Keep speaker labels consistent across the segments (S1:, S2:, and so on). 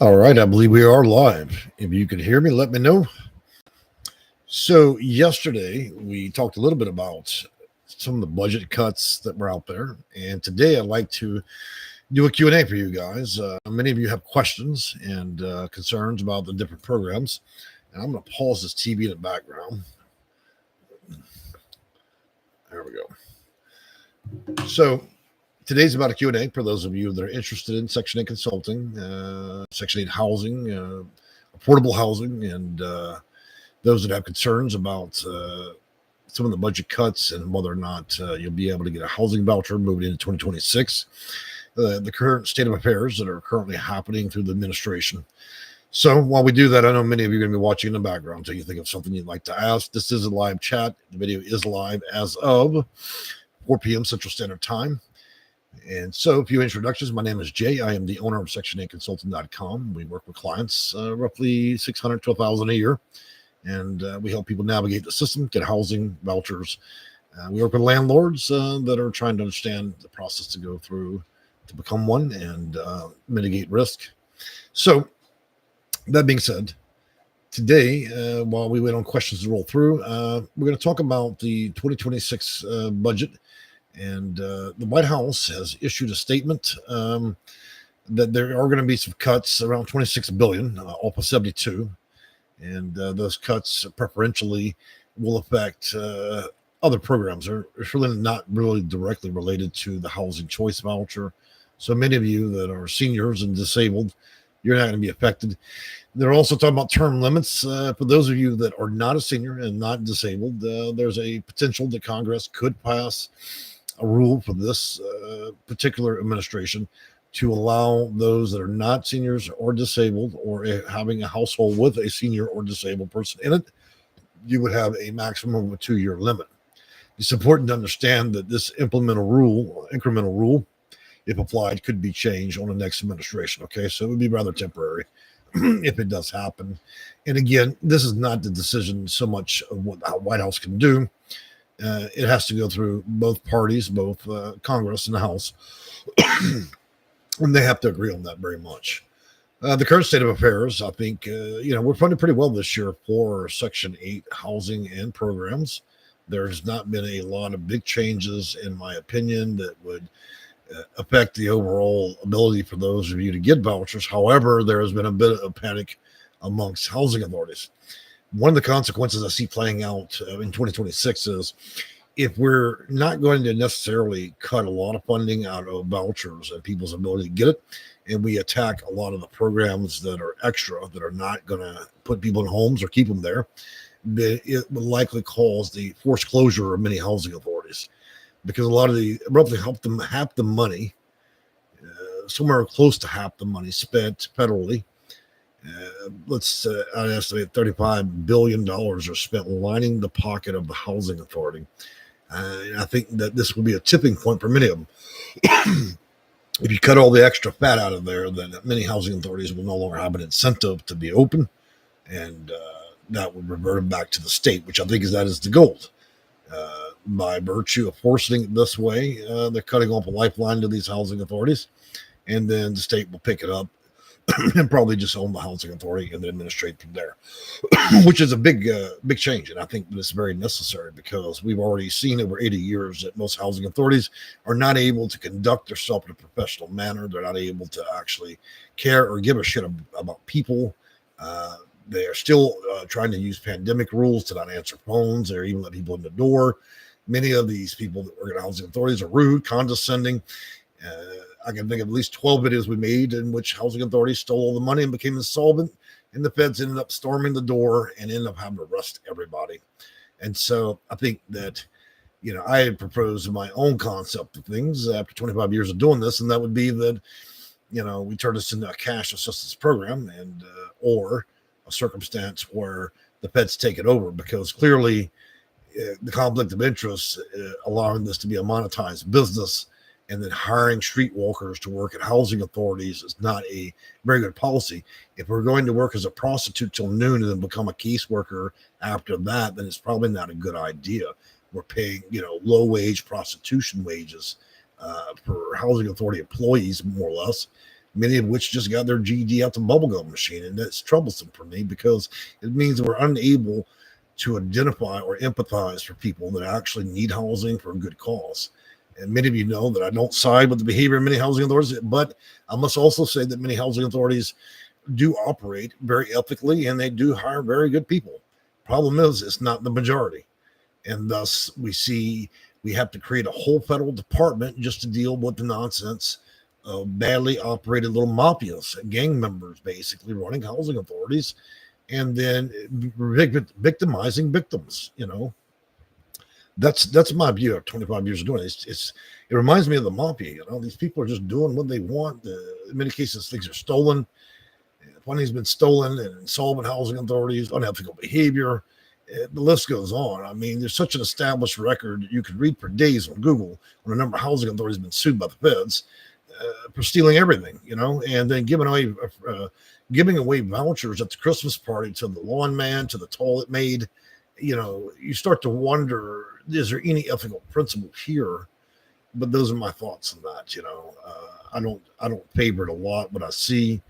S1: All right, I believe we are live. If you can hear me, let me know. So, yesterday we talked a little bit about some of the budget cuts that were out there, and today I'd like to do a Q&A for you guys. Many of you have questions and concerns about the different programs, and I'm going to pause this TV in the background. There we go. So, today's about a Q&A for those of you that are interested in Section 8 consulting, Section 8 housing, affordable housing, and those that have concerns about some of the budget cuts and whether or not you'll be able to get a housing voucher moving into 2026, the current state of affairs that are currently happening through the administration. So while we do that, I know many of you are going to be watching in the background. So you think of something you'd like to ask. This is a live chat. The video is live as of 4 p.m. Central Standard Time. And so a few introductions. My name is Jay. I am the owner of Section8Consulting.com. We work with clients, roughly $600 to $1,000 a year. And we help people navigate the system, get housing, vouchers. We work with landlords that are trying to understand the process to go through to become one and mitigate risk. So that being said, today, while we wait on questions to roll through, we're going to talk about the 2026 budget. And the White House has issued a statement that there are going to be some cuts around $26 billion off of 72. And those cuts preferentially will affect other programs. It's really not really directly related to the housing choice voucher. So many of you that are seniors and disabled, you're not going to be affected. They're also talking about term limits. For those of you that are not a senior and not disabled, there's a potential that Congress could pass a rule for this particular administration to allow those that are not seniors or disabled or having a household with a senior or disabled person in it, you would have a maximum of a 2-year limit. It's important to understand that this incremental rule, if applied, could be changed on the next administration. Okay, so it would be rather temporary if it does happen. And again, this is not the decision so much of what the White House can do. It has to go through both parties, both Congress and the House, and they have to agree on that very much. The current state of affairs, I think, we're funded pretty well this year for Section 8 housing and programs. There's not been a lot of big changes, in my opinion, that would affect the overall ability for those of you to get vouchers. However, there has been a bit of panic amongst housing authorities. One of the consequences I see playing out in 2026 is if we're not going to necessarily cut a lot of funding out of vouchers and people's ability to get it, and we attack a lot of the programs that are extra, that are not going to put people in homes or keep them there, it will likely cause the forced closure of many housing authorities, because a lot of the roughly half the money, somewhere close to half the money spent federally, I'd estimate $35 billion are spent lining the pocket of the housing authority. I think that this will be a tipping point for many of them. If you cut all the extra fat out of there, then many housing authorities will no longer have an incentive to be open, and that would revert them back to the state, which I think is the goal. By virtue of forcing it this way, they're cutting off a lifeline to these housing authorities, and then the state will pick it up and probably just own the housing authority and then administrate from there, which is a big change. And I think it's very necessary, because we've already seen over 80 years that most housing authorities are not able to conduct themselves in a professional manner. They're not able to actually care or give a shit about people. They are still trying to use pandemic rules to not answer phones or even let people in the door. Many of these people that work at housing authorities are rude, condescending. I can think of at least 12 videos we made in which housing authorities stole all the money and became insolvent, and the feds ended up storming the door and ended up having to arrest everybody. And so I think that, I had proposed my own concept of things after 25 years of doing this, and that would be that, we turn this into a cash assistance program and or a circumstance where the feds take it over, because clearly the conflict of interest allowing this to be a monetized business and then hiring streetwalkers to work at housing authorities is not a very good policy. If we're going to work as a prostitute till noon and then become a caseworker after that, then it's probably not a good idea. We're paying, low wage prostitution wages for housing authority employees, more or less. many of which just got their GED out the bubblegum machine. And that's troublesome for me because it means we're unable to identify or empathize for people that actually need housing for a good cause. And many of you know that I don't side with the behavior of many housing authorities, but I must also say that many housing authorities do operate very ethically and they do hire very good people. Problem is, it's not the majority. And thus we have to create a whole federal department just to deal with the nonsense of badly operated little mafias, gang members basically running housing authorities and then victimizing victims. That's my view of 25 years of doing it. It reminds me of the mafia. These people are just doing what they want. In many cases, things are stolen. Money's been stolen, and insolvent housing authorities, unethical behavior. The list goes on. I mean, there's such an established record you could read for days on Google on a number of housing authorities have been sued by the feds for stealing everything, and then giving away vouchers at the Christmas party to the lawn man, to the toilet maid. You start to wonder, is there any ethical principle here? But those are my thoughts on that. I don't favor it a lot, but I see.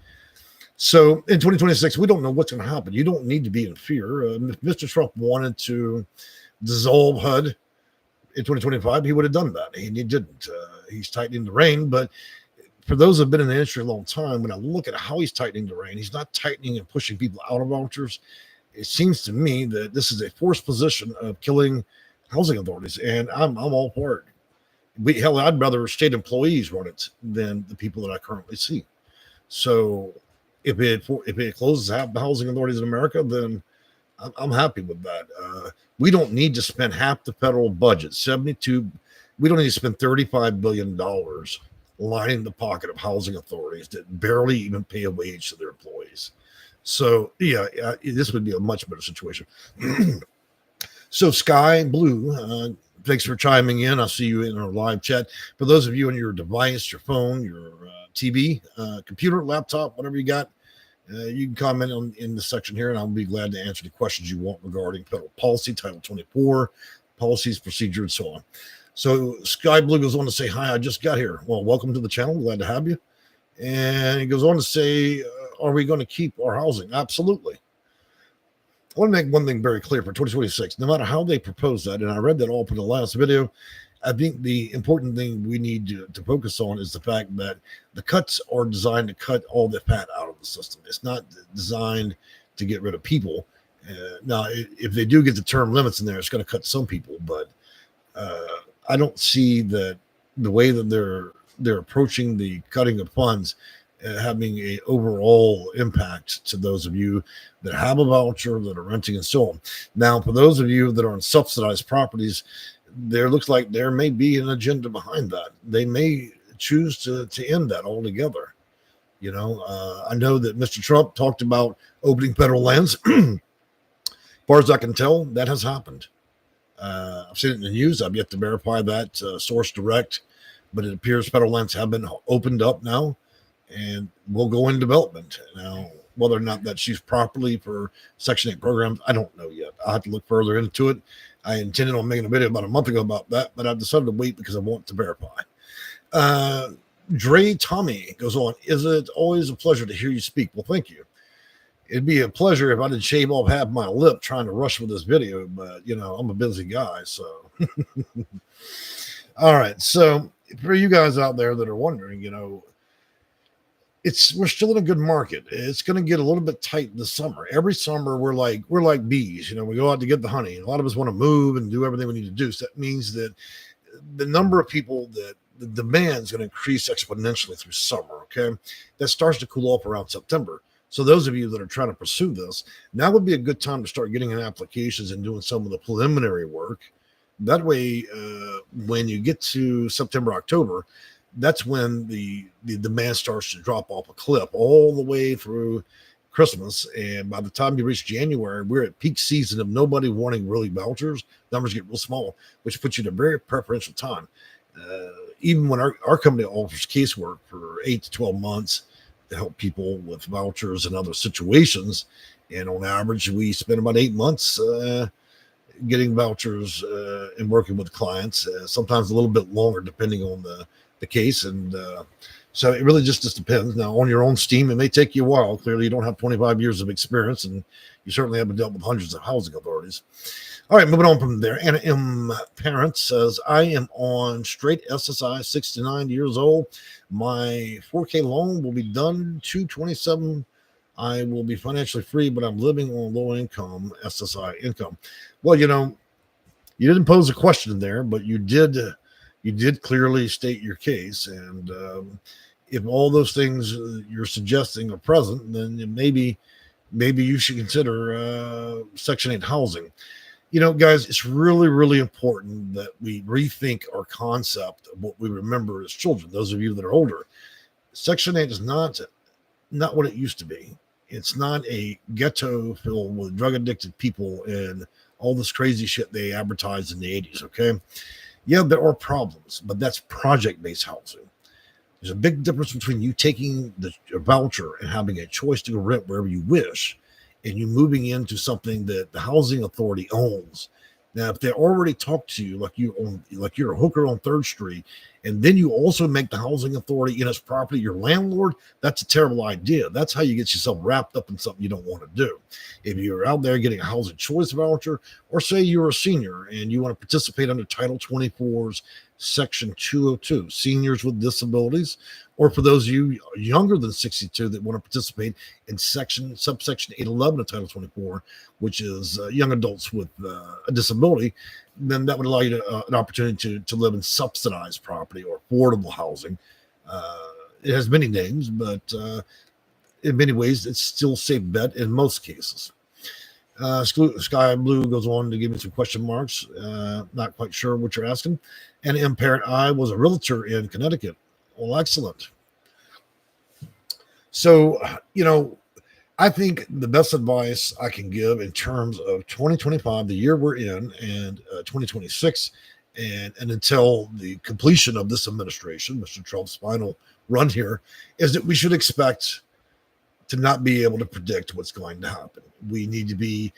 S1: So in 2026, we don't know what's going to happen. You don't need to be in fear. If Mr. Trump wanted to dissolve HUD in 2025, he would have done that. He didn't. He's tightening the rein. But for those who have been in the industry a long time, when I look at how he's tightening the rein, he's not tightening and pushing people out of vouchers. It seems to me that this is a forced position of killing housing authorities, and I'm all for it. Hell, I'd rather state employees run it than the people that I currently see. So if it closes half the housing authorities in America, then I'm happy with that. We don't need to spend half the federal budget, 72. We don't need to spend $35 billion lining the pocket of housing authorities that barely even pay a wage to their employees. So yeah, this would be a much better situation. So Sky Blue, thanks for chiming in. I'll see you in our live chat. For those of you on your device, your phone, your TV, computer, laptop, whatever you got, you can comment in the section here, and I'll be glad to answer the questions you want regarding federal policy, Title 24, policies, procedure, and so on. So Sky Blue goes on to say, hi, I just got here. Well, welcome to the channel. Glad to have you. And he goes on to say, are we going to keep our housing? Absolutely. I want to make one thing very clear for 2026. No matter how they propose that, and I read that all in the last video, I think the important thing we need to focus on is the fact that the cuts are designed to cut all the fat out of the system. It's not designed to get rid of people. Now, if they do get the term limits in there, it's going to cut some people, but I don't see that the way that they're approaching the cutting of funds having a overall impact to those of you that have a voucher, that are renting, and so on. Now, for those of you that are on subsidized properties, there looks like there may be an agenda behind that. They may choose to end that altogether. I know that Mr. Trump talked about opening federal lands. As far as I can tell, that has happened. I've seen it in the news. I've yet to verify that source direct, but it appears federal lands have been opened up now and will go in development. Now, whether or not that's used properly for Section 8 programs, I don't know yet. I'll have to look further into it. I intended on making a video about a month ago about that, but I've decided to wait because I want to verify. Dre Tommy goes on, is it always a pleasure to hear you speak? Well, thank you. It'd be a pleasure if I didn't shave off half my lip trying to rush with this video, but, I'm a busy guy, so. All right, so for you guys out there that are wondering, we're still in a good market. It's going to get a little bit tight this summer. Every summer we're like bees. We go out to get the honey. A lot of us want to move and do everything we need to do. So that means that the number of people that the demand is going to increase exponentially through summer. Okay, that starts to cool off around September. So those of you that are trying to pursue this, now would be a good time to start getting in applications and doing some of the preliminary work. That way, when you get to September, October, that's when the demand starts to drop off a cliff all the way through Christmas. And by the time you reach January, we're at peak season of nobody wanting really vouchers. Numbers get real small, which puts you in a very preferential time. Even when our company offers casework for 8 to 12 months to help people with vouchers and other situations. And on average, we spend about 8 months getting vouchers and working with clients, sometimes a little bit longer depending on the case. And So it really just depends. Now, on your own steam, it may take you a while. Clearly, you don't have 25 years of experience, and you certainly haven't dealt with hundreds of housing authorities. All right, moving on from there. Anna M. Parent says, I am on straight SSI, 69 years old. My 4K loan will be done 2/27. I will be financially free, but I'm living on low income SSI income. Well, you didn't pose a question there, but you did clearly state your case. And if all those things you're suggesting are present, then maybe you should consider Section 8 housing. Guys, it's really, really important that we rethink our concept of what we remember as children. Those of you that are older, Section 8 is not what it used to be. It's not a ghetto filled with drug addicted people and all this crazy shit they advertised in the 80s. Okay. Yeah, there are problems, but that's project based housing. There's a big difference between you taking the voucher and having a choice to go rent wherever you wish, and you moving into something that the housing authority owns. Now, if they already talk to you like you're a hooker on 3rd Street, and then you also make the housing authority in its property your landlord, that's a terrible idea. That's how you get yourself wrapped up in something you don't want to do. If you're out there getting a housing choice voucher, or say you're a senior and you want to participate under Title 24's Section 202, seniors with disabilities, or for those of you younger than 62 that want to participate in subsection 811 of Title 24, which is young adults with a disability, then that would allow you an opportunity to live in subsidized property or affordable housing. It has many names, but in many ways, it's still a safe bet in most cases. Sky Blue goes on to give me some question marks. Not quite sure what you're asking. And Impaired I was a realtor in Connecticut. Well, excellent. So, I think the best advice I can give in terms of 2025, the year we're in, and 2026, and until the completion of this administration, Mr. Trump's final run here, is that we should expect to not be able to predict what's going to happen. We need to be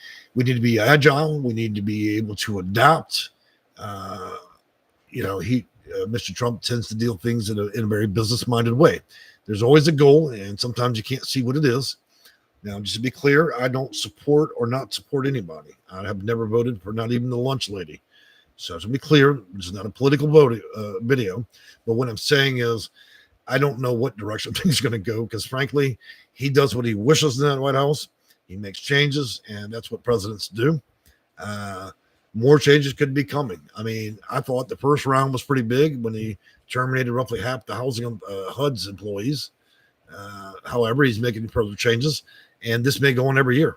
S1: agile. We need to be able to adapt. Mr. Trump tends to deal things in a very business-minded way. There's always a goal, and sometimes you can't see what it is. Now, just to be clear, I don't support or not support anybody. I have never voted for not even the lunch lady. So to be clear, this is not a political video. But what I'm saying is I don't know what direction things are going to go because, frankly, he does what he wishes in that White House. He makes changes, and that's what presidents do. More changes could be coming. I mean, I thought the first round was pretty big when he terminated roughly half the housing HUD's employees. However, he's making further changes, and this may go on every year,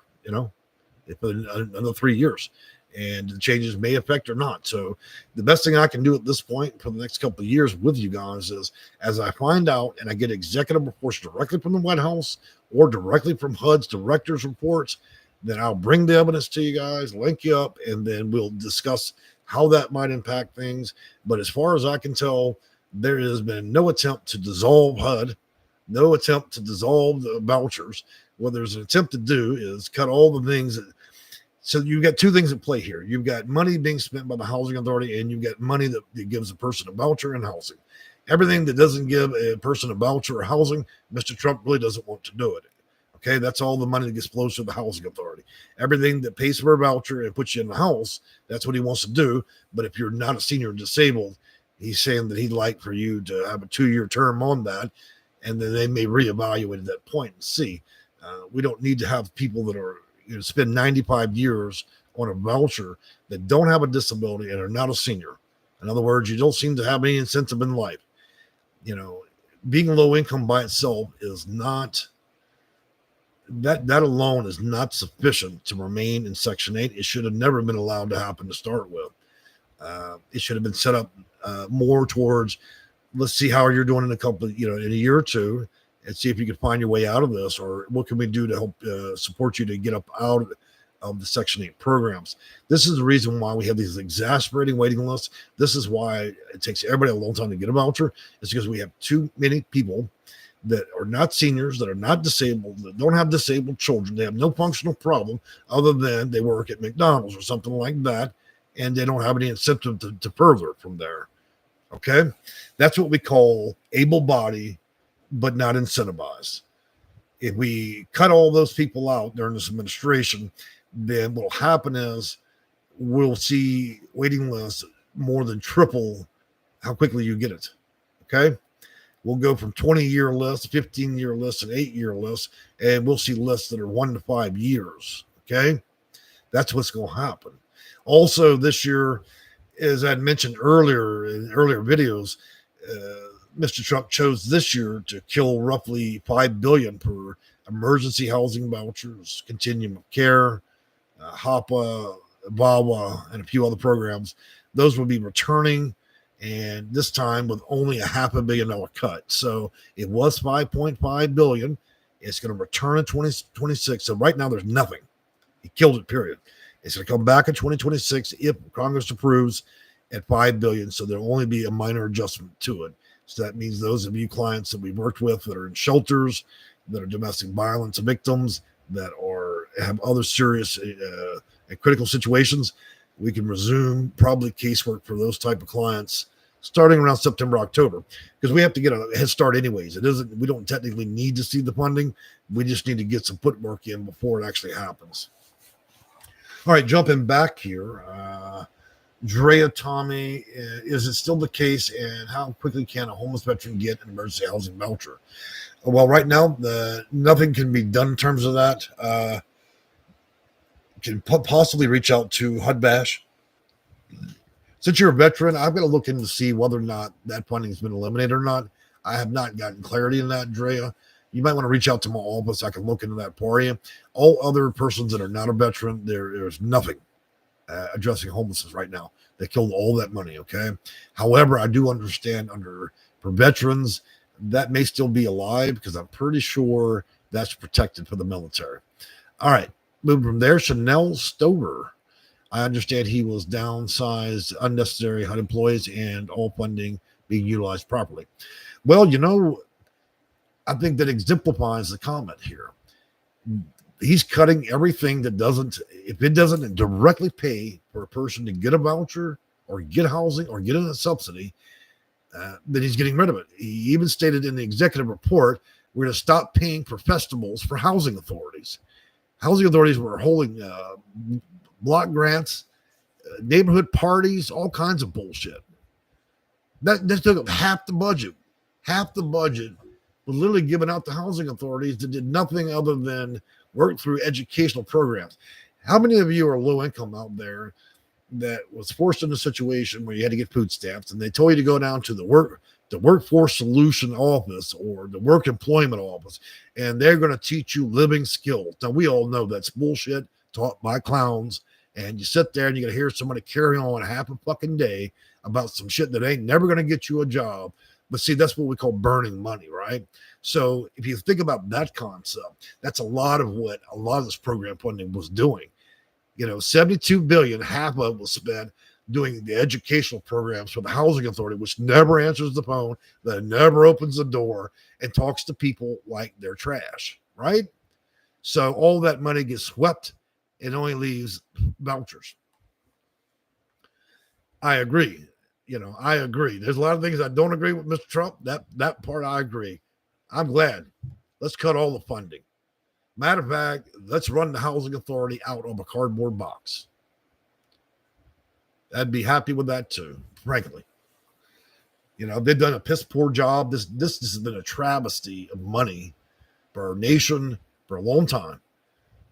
S1: if another 3 years, and the changes may affect or not. So the best thing I can do at this point for the next couple of years with you guys is, as I find out and I get executive reports directly from the White House or directly from HUD's director's reports, then I'll bring the evidence to you guys, link you up, and then we'll discuss how that might impact things. But as far as I can tell, there has been no attempt to dissolve HUD, no attempt to dissolve the vouchers. What there's an attempt to do is cut all the things. So you've got two things at play here. You've got money being spent by the housing authority, and you've got money that gives a person a voucher and housing. Everything that doesn't give a person a voucher or housing, Mr. Trump really doesn't want to do it. Okay, that's all the money that gets flows to the housing authority. Everything that pays for a voucher and puts you in the house, that's what he wants to do. But if you're not a senior and disabled, he's saying that he'd like for you to have a 2-year term on that, and then they may reevaluate at that point and see. We don't need to have people that are spend 95 years on a voucher that don't have a disability and are not a senior. In other words, you don't seem to have any incentive in life. Being low income by itself is not. That alone is not sufficient to remain in Section 8. It should have never been allowed to happen to start with. It should have been set up more towards, let's see how you're doing in in a year or two, and see if you can find your way out of this, or what can we do to help support you to get up out of the Section 8 programs. This is the reason why we have these exasperating waiting lists. This is why it takes everybody a long time to get a voucher. It's because we have too many people that are not seniors, that are not disabled, that don't have disabled children. They have no functional problem other than they work at McDonald's or something like that, and they don't have any incentive to further from there. Okay? That's what we call able-bodied but not incentivized. If we cut all those people out during this administration, then what will happen is we'll see waiting lists more than triple how quickly you get it. Okay. We'll go from 20-year lists, 15-year lists, and 8-year lists, and we'll see lists that are 1 to 5 years. Okay. That's what's going to happen. Also, this year, as I'd mentioned earlier in earlier videos, Mr. Trump chose this year to kill roughly $5 billion per emergency housing vouchers, continuum of care, HAPA, VAWA, and a few other programs. Those will be returning, and this time with only a $500 million cut. So it was $5.5 billion. It's going to return in 2026. So right now there's nothing. He killed it, period. It's going to come back in 2026 if Congress approves at $5 billion. So there'll only be a minor adjustment to it. So that means those of you clients that we've worked with that are in shelters, that are domestic violence victims, that have other serious and critical situations, we can resume probably casework for those type of clients starting around September, October, because we have to get a head start anyways. We don't technically need to see the funding. We just need to get some footwork in before it actually happens. All right, jumping back here. Drea Tommy, is it still the case, and how quickly can a homeless veteran get an emergency housing voucher? Well, right now, nothing can be done in terms of that. Can possibly reach out to HUD Bash. Since you're a veteran, I'm going to look in to see whether or not that funding has been eliminated or not. I have not gotten clarity in that, Drea. You might want to reach out to my office. I can look into that for you. All other persons that are not a veteran, there's nothing addressing homelessness right now. They killed all that money, okay? However, I do understand for veterans, that may still be alive because I'm pretty sure that's protected for the military. All right, moving from there, Chanel Stover. I understand he was downsized, unnecessary HUD employees, and all funding being utilized properly. Well, I think that exemplifies the comment here. He's cutting everything that if it doesn't directly pay for a person to get a voucher or get housing or get a subsidy, then he's getting rid of it. He even stated in the executive report, we're going to stop paying for festivals for housing authorities. Housing authorities were holding block grants, neighborhood parties, all kinds of bullshit. That took up half the budget. Half the budget was literally given out to housing authorities that did nothing other than work through educational programs. How many of you are low income out there that was forced in a situation where you had to get food stamps and they told you to go down to the workforce solution office or the work employment office, and they're going to teach you living skills? Now, we all know that's bullshit taught by clowns, and you sit there and you got to hear somebody carry on half a fucking day about some shit that ain't never going to get you a job. But see, that's what we call burning money, right? So if you think about that concept, that's a lot of what a lot of this program funding was doing. $72 billion, half of it was spent doing the educational programs for the housing authority, which never answers the phone, that never opens the door and talks to people like they're trash, right? So all that money gets swept and only leaves vouchers. I agree. I agree. There's a lot of things I don't agree with Mr. Trump. That part I agree. I'm glad. Let's cut all the funding. Matter of fact, let's run the housing authority out of a cardboard box. I'd be happy with that too, frankly. They've done a piss poor job. This has been a travesty of money for our nation for a long time.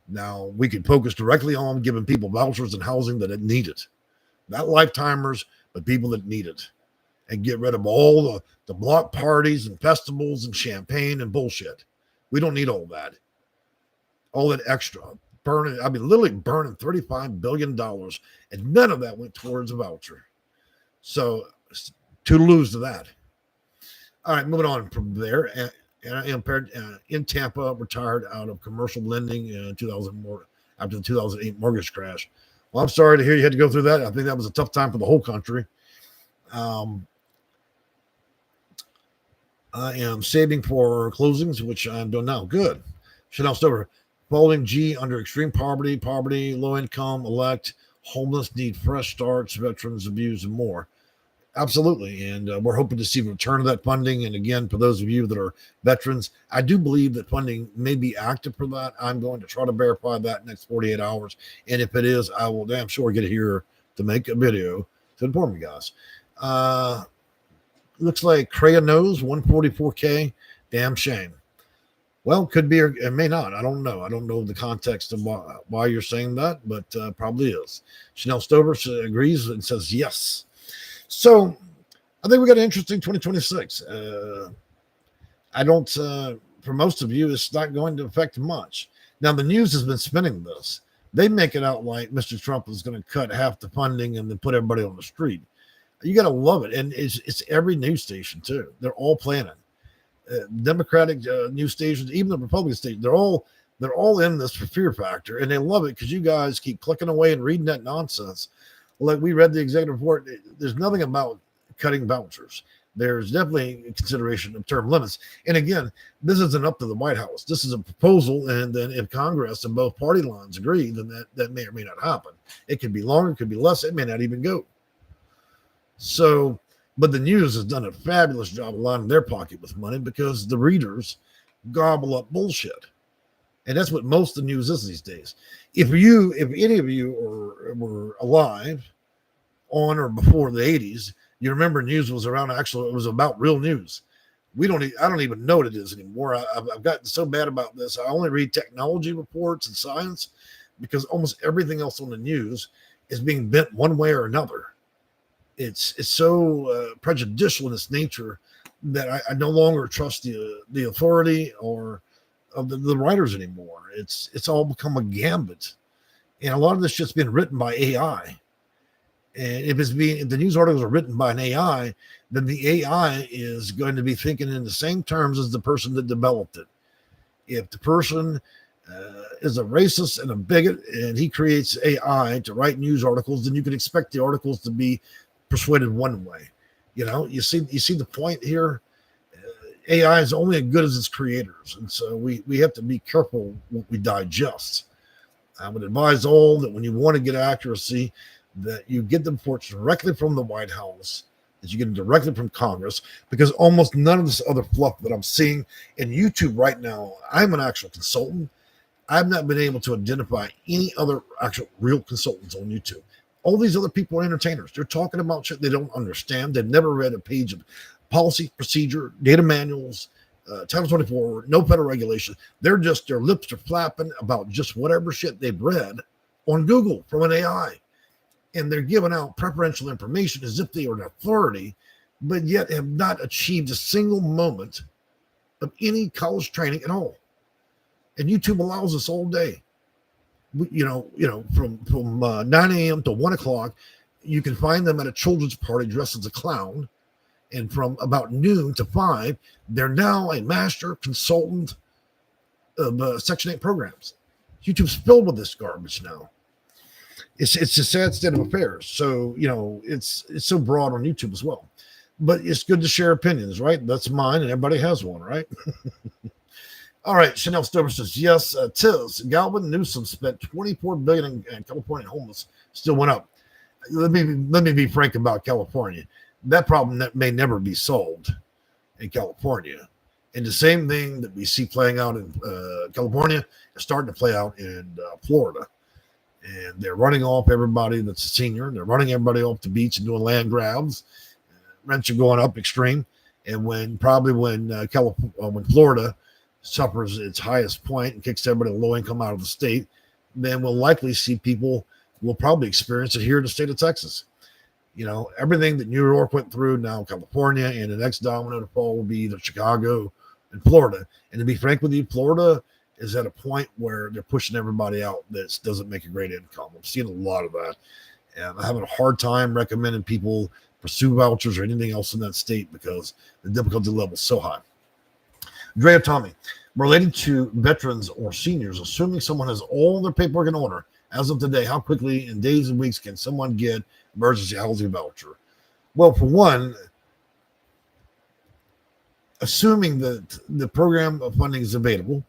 S1: Now we can focus directly on giving people vouchers and housing that need it. Not lifetimers, but people that need it. And get rid of all the block parties and festivals and champagne and bullshit. We don't need all that. All that extra. Literally burning $35 billion, and none of that went towards a voucher. So, to lose to that. All right, moving on from there. In Tampa, retired out of commercial lending in after the 2008 mortgage crash. Well, I'm sorry to hear you had to go through that. I think that was a tough time for the whole country. I am saving for closings, which I'm doing now. Good. Chanel Stover. Following G under extreme poverty, low income, elect, homeless, need fresh starts, veterans, abuse, and more. Absolutely. And we're hoping to see a return of that funding. And again, for those of you that are veterans, I do believe that funding may be active for that. I'm going to try to verify that next 48 hours. And if it is, I will damn sure get here to make a video to inform you guys. Looks like Craya knows 144K. Damn shame. Well, could be or it may not. I don't know. I don't know the context of why you're saying that, but probably is. Chanel Stover agrees and says yes. So I think we got an interesting 2026. I don't, for most of you, it's not going to affect much. Now, the news has been spinning this. They make it out like Mr. Trump is going to cut half the funding and then put everybody on the street. You got to love it. And it's every news station, too. They're all planning. Democratic news stations, even the Republican stations, they're all in this for fear factor, and they love it because you guys keep clicking away and reading that nonsense. Like we read the executive report, there's nothing about cutting vouchers. There's definitely a consideration of term limits. And again, this isn't up to the White House. This is a proposal, and then if Congress and both party lines agree, then that may or may not happen. It could be longer, it could be less, it may not even go. So, but the news has done a fabulous job of lining their pocket with money because the readers gobble up bullshit. And that's what most of the news is these days. If any of you were alive on or before the 80s, you remember news was around, actually, it was about real news. I don't even know what it is anymore. I've gotten so bad about this. I only read technology reports and science because almost everything else on the news is being bent one way or another. It's so prejudicial in its nature that I no longer trust the authority or of the writers anymore. It's all become a gambit, and a lot of this shit's been written by AI. And if the news articles are written by an AI, then the AI is going to be thinking in the same terms as the person that developed it. If the person is a racist and a bigot, and he creates AI to write news articles, then you can expect the articles to be persuaded one way. You see the point here. AI is only as good as its creators, and so we have to be careful what we digest. I would advise all that when you want to get accuracy, that you get the reports directly from the White House, that you get them directly from Congress, because almost none of this other fluff that I'm seeing in YouTube right now. I'm an actual consultant. I've not been able to identify any other actual real consultants on YouTube. All these other people are entertainers. They're talking about shit they don't understand. They've never read a page of policy, procedure, data manuals, Title 24, no federal regulation. Their lips are flapping about just whatever shit they've read on Google from an AI. And they're giving out preferential information as if they are an authority, but yet have not achieved a single moment of any college training at all. And YouTube allows us all day. From 9 a.m. to 1 o'clock, you can find them at a children's party dressed as a clown. And from about noon to 5, they're now a master consultant of Section 8 programs. YouTube's filled with this garbage now. It's a sad state of affairs. So, it's so broad on YouTube as well. But it's good to share opinions, right? That's mine, and everybody has one, right? All right, Chanel Stover says, yes, tis. Galvin Newsom spent $24 billion in California homeless, still went up. Let me be frank about California. That problem that may never be solved in California. And the same thing that we see playing out in California is starting to play out in Florida. And they're running off everybody that's a senior. They're running everybody off the beach and doing land grabs. Rents are going up extreme. And when Florida suffers its highest point and kicks everybody low income out of the state, then we'll likely see people will probably experience it here in the state of Texas. Everything that New York went through, now California, and the next domino to fall will be either Chicago and Florida. And to be frank with you, Florida is at a point where they're pushing everybody out that doesn't make a great income. I'm seeing a lot of that. And I'm having a hard time recommending people pursue vouchers or anything else in that state because the difficulty level is so high. Drea Tommy, related to veterans or seniors, assuming someone has all their paperwork in order as of today, how quickly in days and weeks can someone get emergency housing voucher? Well, for one, assuming that the program of funding is available,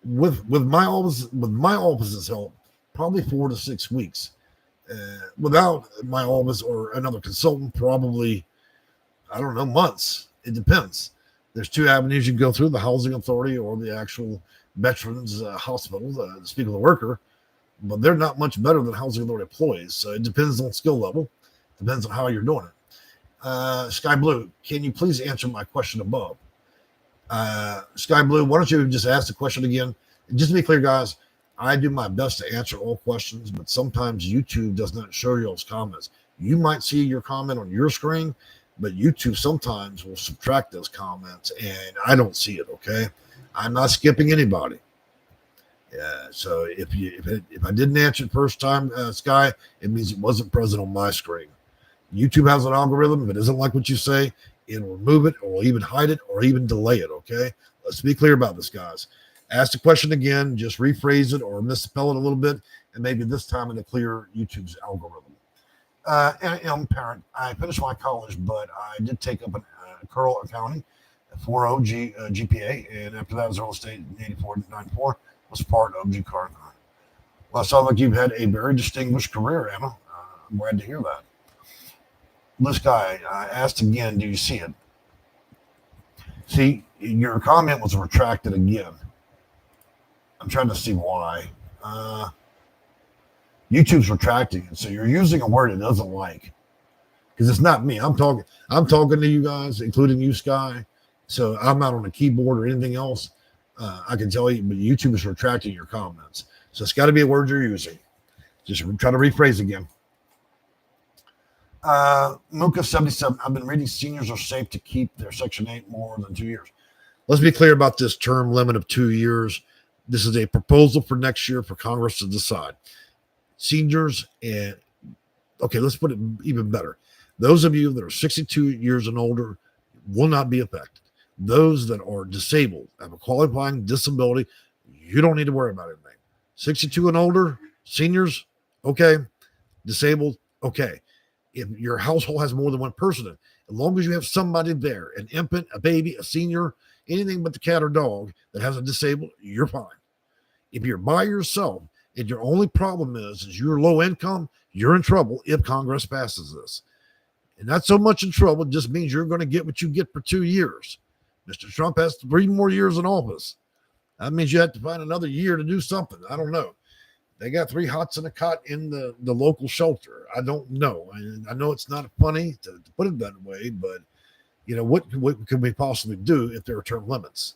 S1: with my office's help, probably 4 to 6 weeks Without my office or another consultant, probably, I don't know, months. It depends. There's two avenues you can go through: the housing authority or the actual veterans hospital, to speak of the worker. But they're not much better than housing authority employees. So it depends on skill level, depends on how you're doing it. Sky Blue, can you please answer my question above? Sky Blue, why don't you just ask the question again? And just to be clear, guys, I do my best to answer all questions, but sometimes YouTube does not show you those comments. You might see your comment on your screen, but YouTube sometimes will subtract those comments, and I don't see it. Okay, I'm not skipping anybody. Yeah, so if I didn't answer the first time, Sky, it means it wasn't present on my screen. YouTube has an algorithm. If it isn't like what you say, it'll remove it, or even hide it, or even delay it. Okay, let's be clear about this, guys. Ask the question again, just rephrase it or misspell it a little bit, and maybe this time it'll clear YouTube's algorithm. I'm a parent. I finished my college, but I did take up a Curl accounting, a 4.0 GPA, and after that was real estate 84.94 was part of G Car. Well, it sounds like you've had a very distinguished career, Emma. I'm glad to hear that. This guy, I asked again, do you see it? See, your comment was retracted again. I'm trying to see why. YouTube's retracting it, so you're using a word it doesn't like. Because it's not me. I'm talking to you guys, including you, Sky. So I'm not on a keyboard or anything else. I can tell you, but YouTube is retracting your comments. So it's got to be a word you're using. Just try to rephrase again. Muka77, I've been reading seniors are safe to keep their Section 8 more than 2 years. Let's be clear about this term limit of 2 years. This is a proposal for next year for Congress to decide. Seniors and, okay, let's put it even better. Those of you that are 62 years and older will not be affected. Those that are disabled, have a qualifying disability, you don't need to worry about anything. 62 and older, seniors, okay. Disabled, okay. If your household has more than one person in, as long as you have somebody there, an infant, a baby, a senior, anything but the cat or dog that has a disabled, you're fine. If you're by yourself and your only problem is you're low income, you're in trouble if Congress passes this. And not so much in trouble, it just means you're going to get what you get for 2 years. Mr. Trump has 3 more years in office. That means you have to find another year to do something. I don't know. They got 3 hots and a cot in the local shelter. I don't know. I know it's not funny to put it that way, but you know, what could we possibly do if there are term limits?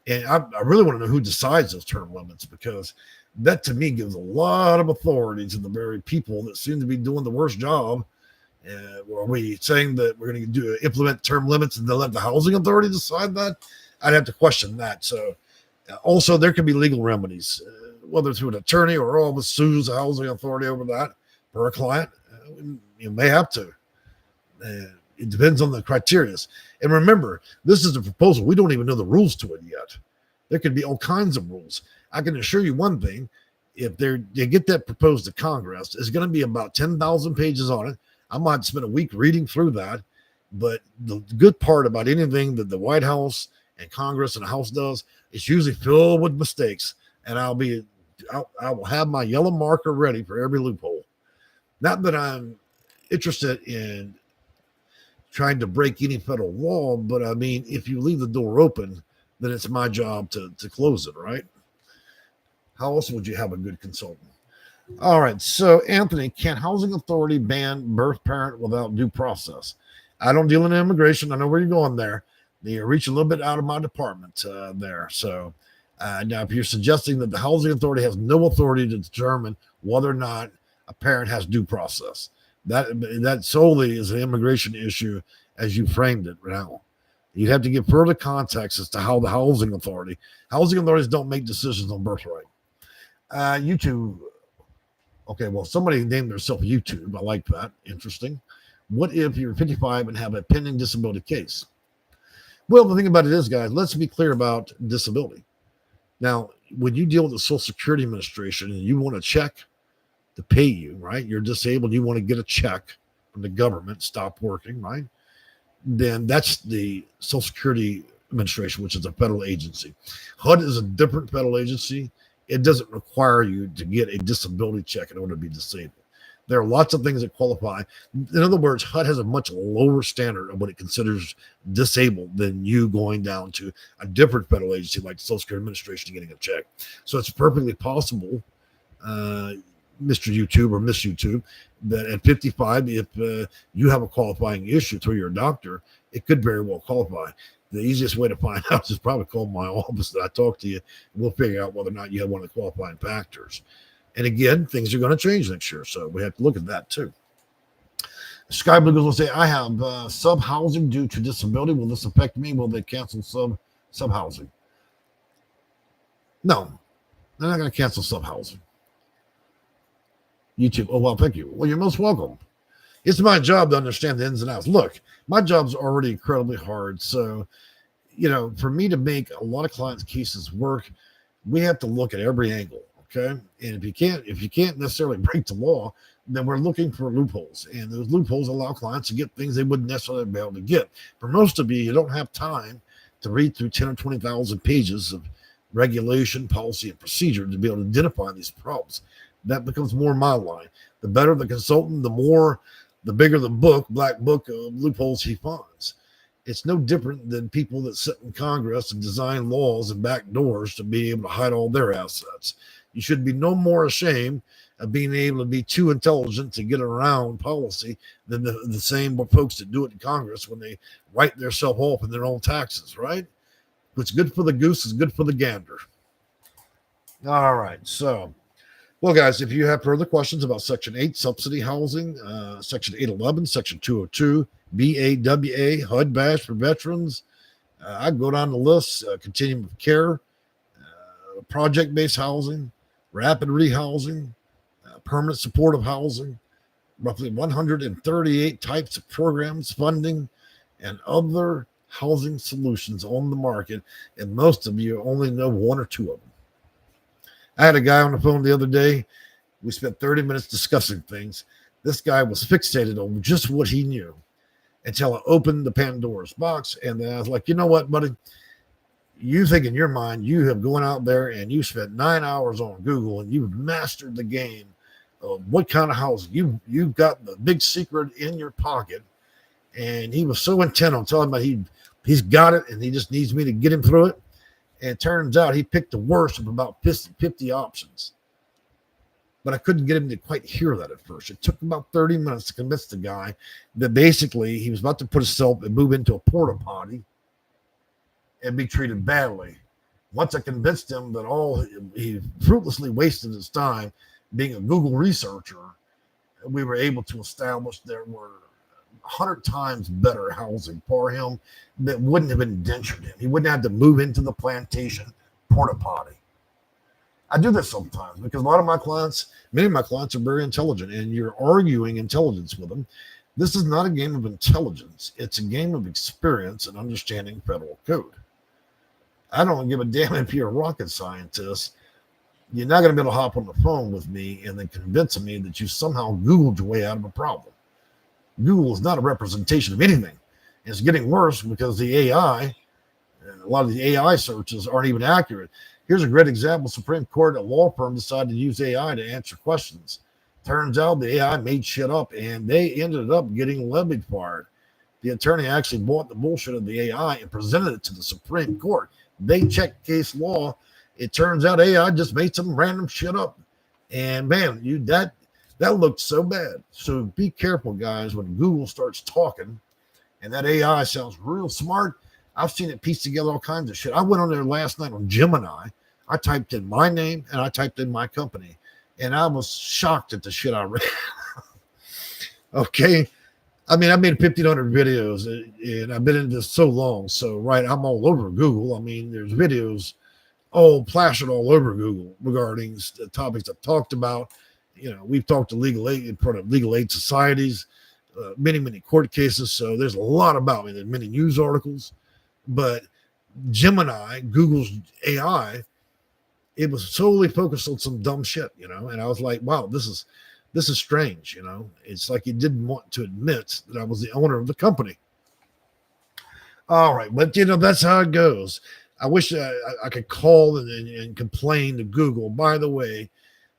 S1: And I really want to know who decides those term limits, because that to me gives a lot of authority to the very people that seem to be doing the worst job. Are we saying that we're going to implement term limits and then let the housing authority decide that? I'd have to question that. So also there could be legal remedies, whether through an attorney or all the sues the housing authority over that for a client. You may have to. It depends on the criteria. And remember, this is a proposal. We don't even know the rules to it yet. There could be all kinds of rules. I can assure you one thing. If they get that proposed to Congress, it's going to be about 10,000 pages on it. I might spend a week reading through that. But the good part about anything that the White House and Congress and the House does, it's usually filled with mistakes. And I will have my yellow marker ready for every loophole. Not that I'm interested in trying to break any federal law, but I mean, if you leave the door open, then it's my job to close it, right? How else would you have a good consultant? All right, so Anthony, can housing authority ban birth parent without due process? I don't deal in immigration. I know where you're going there. You're reaching a little bit out of my department there. So now if you're suggesting that the housing authority has no authority to determine whether or not a parent has due process, that solely is an immigration issue as you framed it now. You'd have to give further context as to how the housing authorities don't make decisions on birthright. YouTube. Okay, well, somebody named themselves YouTube. I like that. Interesting. What if you're 55 and have a pending disability case? Well, the thing about it is, guys, let's be clear about disability. Now, when you deal with the Social Security Administration and you want a check to pay you, right? You're disabled, you want to get a check from the government, stop working, right? Then that's the Social Security Administration, which is a federal agency. HUD is a different federal agency. It doesn't require you to get a disability check in order to be disabled. There are lots of things that qualify. In other words, HUD has a much lower standard of what it considers disabled than you going down to a different federal agency like the Social Security Administration getting a check. So it's perfectly possible, Mr. YouTube or Miss YouTube, that at 55, if you have a qualifying issue through your doctor, it could very well qualify. The easiest way to find out is probably call my office that I talk to you, and we'll figure out whether or not you have one of the qualifying factors. And again, things are going to change next year, so we have to look at that too. Sky Blue Goes will say, I have sub-housing due to disability. Will this affect me? Will they cancel sub-housing? No, they're not going to cancel sub-housing. YouTube, oh, well, thank you. Well, you're most welcome. It's my job to understand the ins and outs. Look, my job's already incredibly hard. So, for me to make a lot of clients' cases work, we have to look at every angle. Okay. And if you can't necessarily break the law, then we're looking for loopholes. And those loopholes allow clients to get things they wouldn't necessarily be able to get. For most of you don't have time to read through 10 or 20,000 pages of regulation, policy, and procedure to be able to identify these problems. That becomes more my line. The better the consultant, the bigger the black book of loopholes he finds. It's no different than people that sit in Congress and design laws and back doors to be able to hide all their assets. You should be no more ashamed of being able to be too intelligent to get around policy than the same folks that do it in Congress when they write themselves off in their own taxes, right? What's good for the goose is good for the gander. All right, so, well, guys, if you have further questions about Section 8, subsidy housing, Section 811, Section 202, BAWA, HUD bash for veterans, I go down the list, continuum of care, project-based housing, rapid rehousing, permanent supportive housing, roughly 138 types of programs, funding, and other housing solutions on the market, and most of you only know one or two of them. I had a guy on the phone the other day. We spent 30 minutes discussing things. This guy was fixated on just what he knew until I opened the Pandora's box, and then I was like, you know what, buddy? You think in your mind you have gone out there and you spent 9 hours on Google and you've mastered the game of what kind of housing. You've got the big secret in your pocket. And he was so intent on telling me he's got it and he just needs me to get him through it. And it turns out he picked the worst of about 50 options. But I couldn't get him to quite hear that at first. It took about 30 minutes to convince the guy that basically he was about to put himself and move into a porta potty and be treated badly. Once I convinced him that he fruitlessly wasted his time being a Google researcher, we were able to establish there were 100 times better housing for him that wouldn't have indentured him. He wouldn't have to move into the plantation porta potty. I do this sometimes because many of my clients are very intelligent, and you're arguing intelligence with them. This is not a game of intelligence. It's a game of experience and understanding federal code. I don't give a damn if you're a rocket scientist. You're not going to be able to hop on the phone with me and then convince me that you somehow Googled your way out of a problem. Google is not a representation of anything. It's getting worse because a lot of the AI searches aren't even accurate. Here's a great example. Supreme Court, a law firm decided to use AI to answer questions. Turns out the AI made shit up and they ended up getting levied for it. The attorney actually bought the bullshit of the AI and presented it to the Supreme Court. They checked case law. It turns out AI just made some random shit up. And man, that looked so bad. So be careful, guys, when Google starts talking and that AI sounds real smart. I've seen it piece together all kinds of shit. I went on there last night on Gemini. I typed in my name and I typed in my company. And I was shocked at the shit I read. Okay. I mean, I made 1,500 videos and I've been in this so long. So, right, I'm all over Google. I mean, there's videos all plastered all over Google regarding the topics I've talked about. We've talked to legal aid in front of legal aid societies, many court cases. So there's a lot about me. There's many news articles. But Gemini, Google's AI, it was solely focused on some dumb shit, and I was like, wow, this is strange. It's like he didn't want to admit that I was the owner of the company. All right. But that's how it goes. I wish I could call and complain to Google. By the way,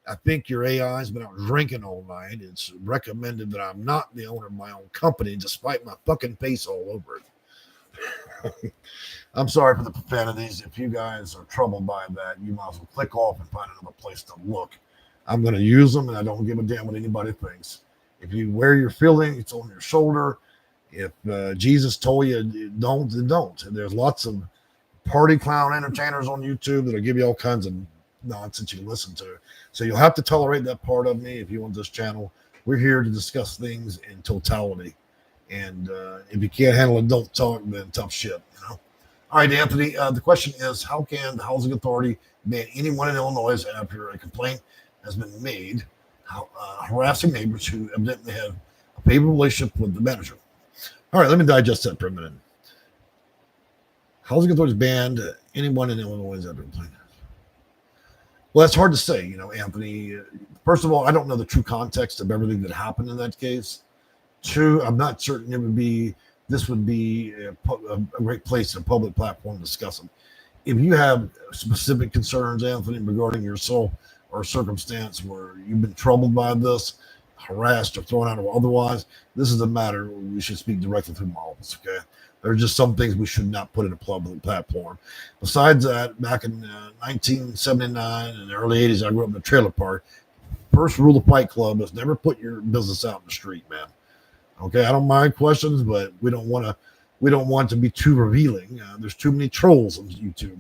S1: I think your AI has been out drinking all night. It's recommended that I'm not the owner of my own company, despite my fucking face all over it. I'm sorry for the profanities. If you guys are troubled by that, you might as well click off and find another place to look. I'm going to use them, and I don't give a damn what anybody thinks. If you wear your feeling, it's on your shoulder. If Jesus told you don't, then don't. And there's lots of party clown entertainers on YouTube that'll give you all kinds of nonsense you can listen to. So you'll have to tolerate that part of me if you want this channel. We're here to discuss things in totality. And if you can't handle adult talk, then tough shit, you know. All right, Anthony, the question is, how can the housing authority ban anyone in Illinois after a complaint has been made harassing neighbors who evidently have a favorable relationship with the manager? All right, let me digest that for a minute. Housing authorities banned anyone in Illinois after a complaint. Well, that's hard to say, you know, Anthony. First of all, I don't know the true context of everything that happened in that case. Two, I'm not certain this would be a great place, a public platform to discuss them. If you have specific concerns, Anthony, regarding yourself or circumstance where you've been troubled by this, harassed or thrown out or otherwise, this is a matter we should speak directly through my office, okay? There are just some things we should not put in a public platform. Besides that, back in 1979 and the early 80s, I grew up in a trailer park. First rule of Fight Club is never put your business out in the street, man. Okay, I don't mind questions, but we don't want to be too revealing. There's too many trolls on YouTube.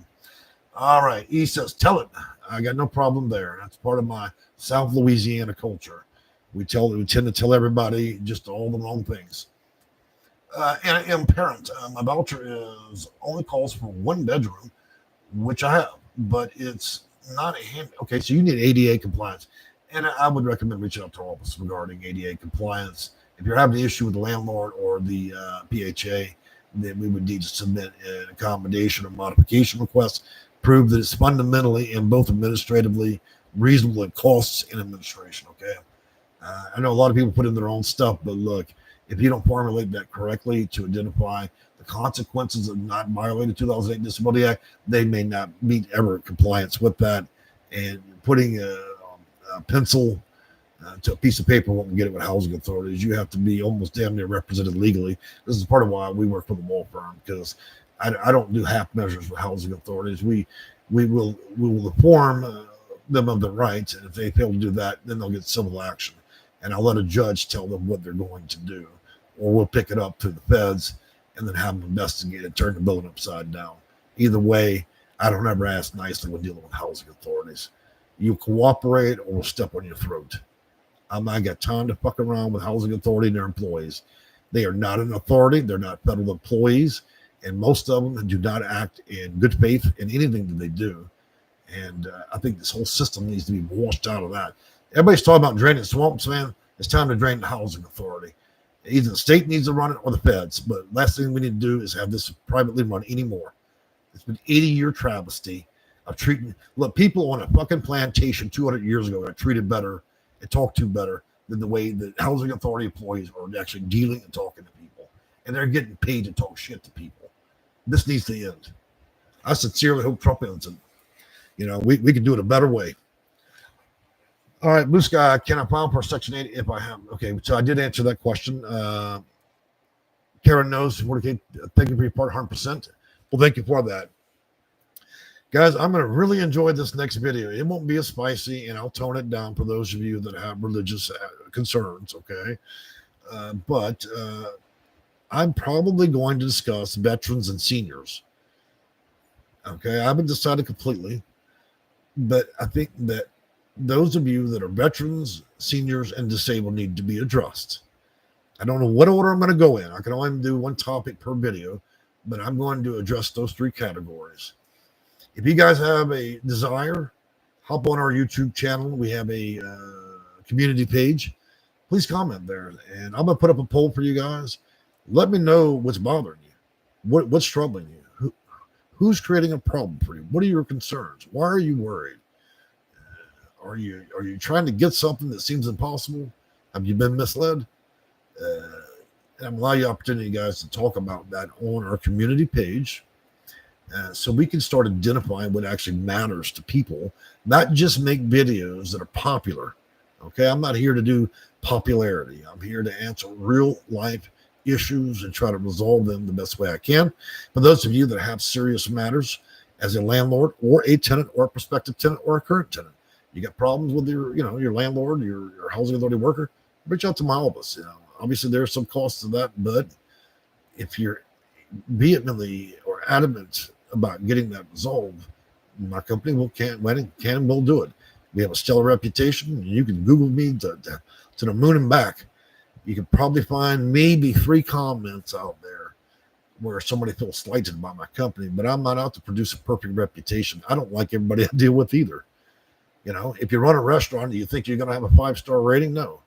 S1: All right, he says, tell it. I got no problem there. That's part of my South Louisiana culture. We tend to tell everybody just all the wrong things. And I am parent. My voucher only calls for one bedroom, which I have, but it's not a hand. Okay, so you need ADA compliance, and I would recommend reaching out to our office regarding ADA compliance. If you're having an issue with the landlord or the PHA, then we would need to submit an accommodation or modification request, prove that it's fundamentally and both administratively reasonable at costs in administration. Okay, I know a lot of people put in their own stuff, but look. If you don't formulate that correctly to identify the consequences of not violating the 2008 Disability Act, they may not meet ever compliance with that. And putting a pencil to a piece of paper won't get it with housing authorities. You have to be almost damn near represented legally. This is part of why we work for the law firm, because I don't do half measures with housing authorities. We will inform them of their rights, and if they fail to do that, then they'll get civil action. And I'll let a judge tell them what they're going to do. Or we'll pick it up to the feds and then have them investigate it, turn the building upside down. Either way, I don't ever ask nicely when dealing with housing authorities. You cooperate or we'll step on your throat. I got time to fuck around with housing authority and their employees. They are not an authority. They're not federal employees. And most of them do not act in good faith in anything that they do. And I think this whole system needs to be washed out of that. Everybody's talking about draining swamps, man. It's time to drain the housing authority. Either the state needs to run it or the feds. But last thing we need to do is have this privately run anymore. It's been 80-year travesty of treating. Look, people on a fucking plantation 200 years ago got treated better and talked to better than the way that housing authority employees are actually dealing and talking to people. And they're getting paid to talk shit to people. This needs to end. I sincerely hope Trump ends it. You know, we can do it a better way. All right, Blue Sky, can I file for Section 8 if I have? Okay, so I did answer that question. Karen knows, thank you for your part, 100%. Well, thank you for that. Guys, I'm going to really enjoy this next video. It won't be as spicy, and I'll tone it down for those of you that have religious concerns, okay? But I'm probably going to discuss veterans and seniors. Okay, I haven't decided completely, but I think that those of you that are veterans, seniors, and disabled need to be addressed. I don't know what order I'm going to go in. I can only do one topic per video, but I'm going to address those three categories. If you guys have a desire, hop on our YouTube channel. We have a community page. Please comment there, and I'm going to put up a poll for you guys. Let me know what's bothering you, what's troubling you, who's creating a problem for you, what are your concerns, why are you worried? Are you trying to get something that seems impossible? Have you been misled? And I'm allow you opportunity, guys, to talk about that on our community page. So we can start identifying what actually matters to people, not just make videos that are popular. Okay, I'm not here to do popularity. I'm here to answer real life issues and try to resolve them the best way I can. For those of you that have serious matters as a landlord or a tenant or a prospective tenant or a current tenant, you got problems with your landlord, your housing authority worker, reach out to my office. Obviously there's some costs to that, but if you're vehemently or adamant about getting that resolved, my company can and will do it. We have a stellar reputation. You can Google me to the moon and back. You can probably find maybe 3 comments out there where somebody feels slighted by my company, but I'm not out to produce a perfect reputation. I don't like everybody I deal with either. If you run a restaurant, do you think you're going to have a 5-star rating? No.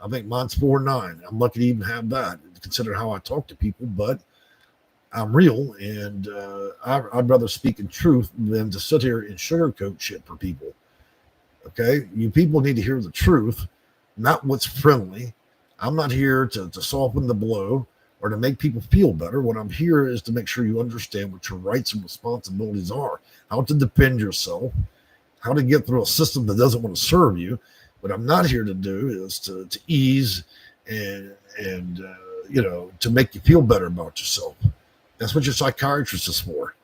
S1: I think mine's 4.9. I'm lucky to even have that, consider how I talk to people, but I'm real, and I'd rather speak in truth than to sit here and sugarcoat shit for people. Okay? You people need to hear the truth, not what's friendly. I'm not here to soften the blow or to make people feel better. What I'm here is to make sure you understand what your rights and responsibilities are, how to defend yourself, how to get through a system that doesn't want to serve you. What I'm not here to do is to ease and to make you feel better about yourself. That's what your psychiatrist is for.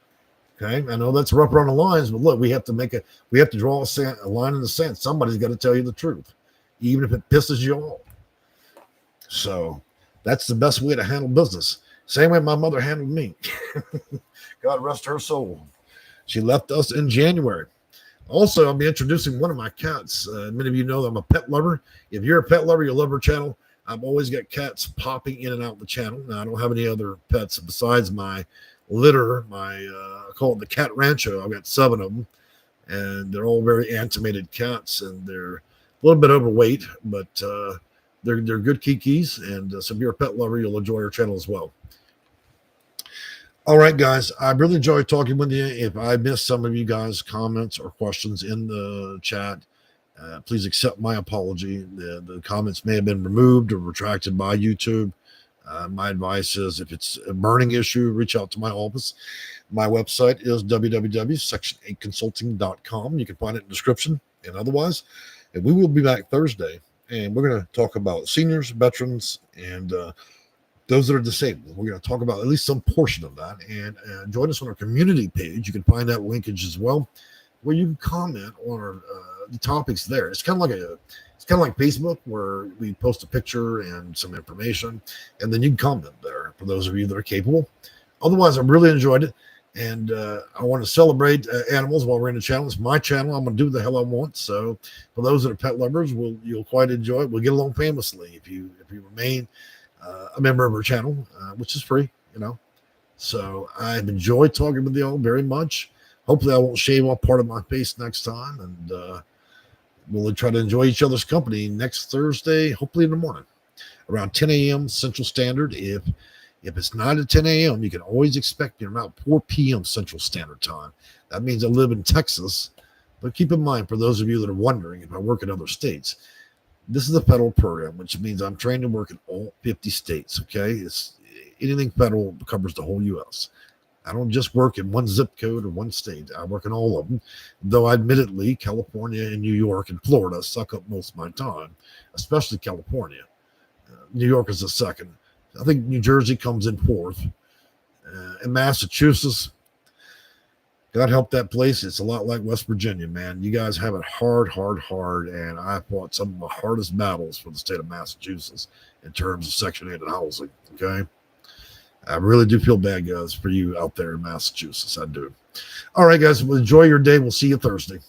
S1: Okay, I know that's rough around the lines, but look, we have to draw a line in the sand. Somebody's got to tell you the truth, even if it pisses you off. So that's the best way to handle business. Same way my mother handled me. God rest her soul. She left us in January. Also, I'll be introducing one of my cats. Many of you know that I'm a pet lover. If you're a pet lover, you love our channel. I've always got cats popping in and out of the channel. Now, I don't have any other pets besides my litter. I call it the Cat Rancho. I've got 7 of them, and they're all very animated cats, and they're a little bit overweight, but they're good kikis. And so if you're a pet lover, you'll enjoy our channel as well. All right, guys, I really enjoyed talking with you. If I missed some of you guys' comments or questions in the chat, please accept my apology. The comments may have been removed or retracted by YouTube. My advice is, if it's a burning issue, reach out to my office. My website is www.section8consulting.com. You can find it in the description. And otherwise, and we will be back Thursday, and we're going to talk about seniors, veterans, and those that are disabled. We're going to talk about at least some portion of that. And join us on our community page. You can find that linkage as well, where you can comment on our the topics there. It's kind of like Facebook, where we post a picture and some information, and then you can comment there for those of you that are capable. Otherwise, I really enjoyed it, and I want to celebrate animals while we're in the channel. It's my channel. I'm going to do the hell I want. So for those that are pet lovers, you'll quite enjoy it. We'll get along famously if you remain a member of our channel, which is free, So I've enjoyed talking with you all very much. Hopefully I won't shave off part of my face next time, and we'll try to enjoy each other's company next Thursday, hopefully in the morning, around 10 a.m. Central Standard. If it's not at 10 a.m., you can always expect me around 4 p.m. Central Standard Time. That means I live in Texas, but keep in mind, for those of you that are wondering if I work in other states, this is a federal program, which means I'm trained to work in all 50 states, okay? It's anything federal covers the whole U.S. I don't just work in one zip code or one state. I work in all of them, though admittedly, California and New York and Florida suck up most of my time, especially California. New York is the second. I think New Jersey comes in fourth. And Massachusetts, God help that place. It's a lot like West Virginia, man. You guys have it hard, and I fought some of the hardest battles for the state of Massachusetts in terms of Section 8 and housing, okay? I really do feel bad, guys, for you out there in Massachusetts. I do. All right, guys, well, enjoy your day. We'll see you Thursday.